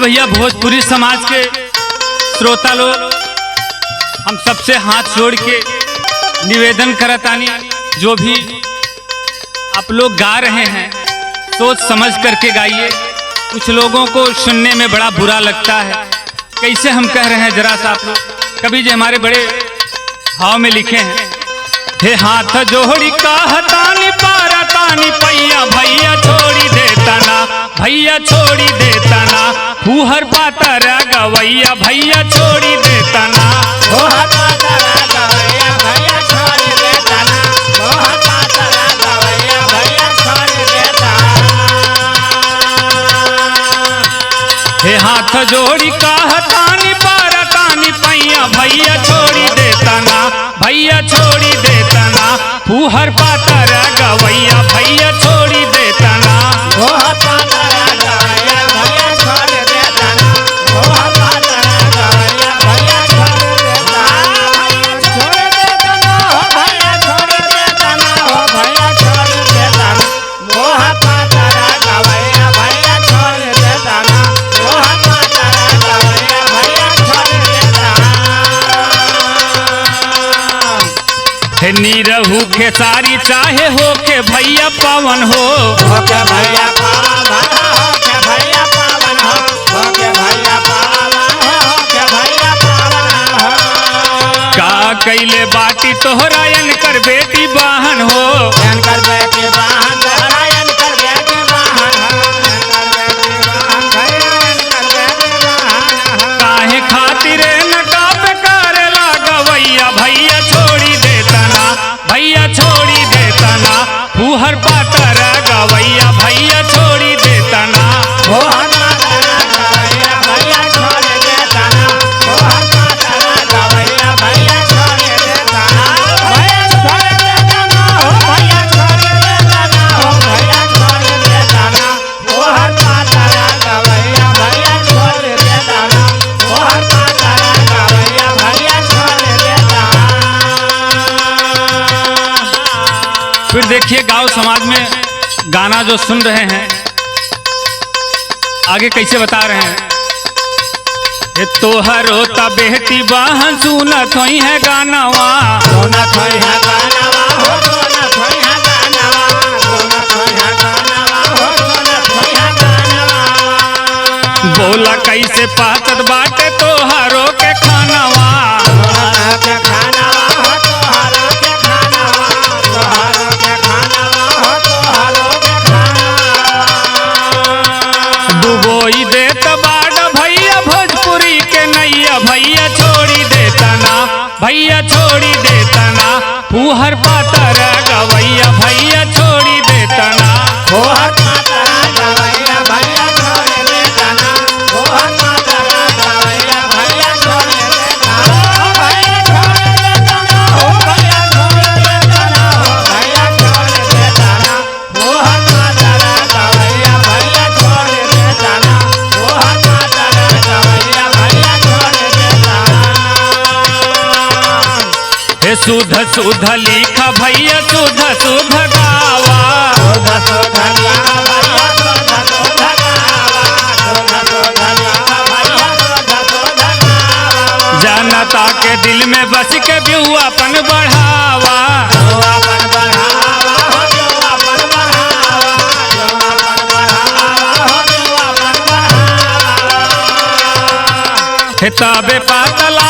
भैया भोजपुरी समाज के श्रोता लोग हम सबसे हाथ जोड़ के निवेदन करतानी, जो भी आप लोग गा रहे हैं सोच समझ करके गाइए। कुछ लोगों को सुनने में बड़ा बुरा लगता है। कैसे हम कह रहे हैं जरा सा आप लोग कभी जो हमारे बड़े भाव में लिखे हैं, हे हाथ जोड़ी कहतानी पारतानी पैया भैया छोड़ी देता ना, भैया छोड़ी देता ना, फूहर पातर गवैया भैया छोड़ी देता ना, फूहर पातर गवैया भैया छोड़ी देता ना, फूहर पातर गवैया भैया छोड़ी देता। हे हाथ जोड़ी कहतानी पारतानी पैया भैया छोड़ी देता ना, भैया छोड़ी देता ना, फूहर पातर गवैया भैया छोड़ी देता ना, फूहर पातर गवैया भैया छोड़ी देता ना, फूहर पातर गवैया भैया छोड़ी देता। छोड़ी देता ना हो भैया छोड़ी देता ना, हो भैया छोड़ी देता ना, फूहर पातर गवैया भैया छोड़ी देता ना, फूहर पातर गवैया भैया छोड़ी देता। हे नीरहू खेसारी चाहे हो के भैया पवन हो, के भैया पावन हो, के भैया पावन हो, के भैया पावन हो, के भैया पावन हो। का कैले बाटी तोहरायन कर बेटी बहन हो, कर बेटी बहन धरायन कर बेटी बहन हो, कर बेटी बहन धरायन कर बेटी बहन हो। काहे खातिर न काप करेला गवैया भैया छोड़ी देता ना, भैया छोड़ी देता ना, फूहर पातर गवैया भैया छोड़ी देता ना, फूहर पातर गवैया भैया छोड़ी देता ना, फूहर पातर गवैया भैया छोड़ी देता ना, भैया छोड़ी देता ना, हो भैया छोड़ी देता ना, हो भैया छोड़ी देता ना, फूहर पातर गवैया भैया छोड़ी देता ना, फूहर पातर गवैया भैया छोड़ी देता। फिर देखिए गांव समाज में गाना जो सुन रहे हैं आगे कैसे बता रहे हैं, ये तोहरो ता बेटी बहन सुनत होई है गानावा, सुनत होई है गानावा हो, सुनत होई है गानावा, सुनत होई है गानावा हो, सुनत होई है गानावा। बोला कैसे पातत बाटे तोहरो के खानावा, तोहरो के खानावा हो, तोहरो के खानावा, तोहरो के खानावा हो, तोहरो के खानावा। डुबोई देत बाट भैया भोजपुरी के नैया भैया छोड़ी देता ना, भैया छोड़ी देता ना, फूहर पातर गवैया भैया छोड़ी देता ना, फूहर पातर गवैया भैया छोड़ी देता ना, फूहर पातर गवैया भैया छोड़ी देता ना, भैया छोड़ी देता ना, हो भैया छोड़ी देता ना, हो भैया छोड़ी देता ना, फूहर पातर गवैया भैया छोड़ी देता ना, फूहर पातर गवैया भैया छोड़ी देता। हे सुध सुध लिखा भैया सुध सुध गावा, सुध सुध लिखा भैया सुध सुध गावा, सुध सुध लिखा भैया सुध सुध गावा। जनता के दिल में बस के बिहुआपन बढ़ावा, बिहुआपन बढ़ावा हो, बिहुआपन बढ़ावा, बिहुआपन बढ़ावा हो, बिहुआपन बढ़ावा। हे तबे पातला